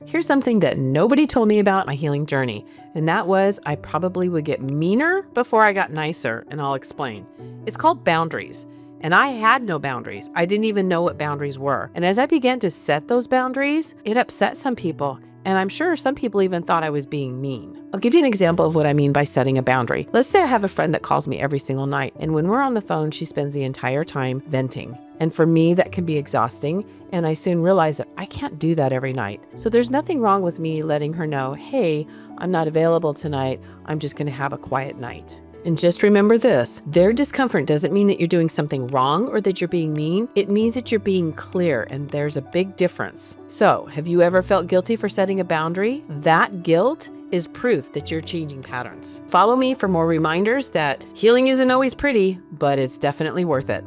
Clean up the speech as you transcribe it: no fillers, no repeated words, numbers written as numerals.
Here's something that nobody told me about my healing journey, and that was I probably would get meaner before I got nicer, and I'll explain. It's called boundaries, and I had no boundaries. I didn't even know what boundaries were. And as I began to set those boundaries, it upset some people, and I'm sure some people even thought I was being mean. I'll give you an example of what I mean by setting a boundary. Let's say I have a friend that calls me every single night, and when we're on the phone, she spends the entire time venting. And for me, that can be exhausting, and I soon realize that I can't do that every night. So there's nothing wrong with me letting her know, hey, I'm not available tonight. I'm just going to have a quiet night. And just remember this, their discomfort doesn't mean that you're doing something wrong or that you're being mean. It means that you're being clear, and there's a big difference. So, have you ever felt guilty for setting a boundary? That guilt is proof that you're changing patterns. Follow me for more reminders that healing isn't always pretty, but it's definitely worth it.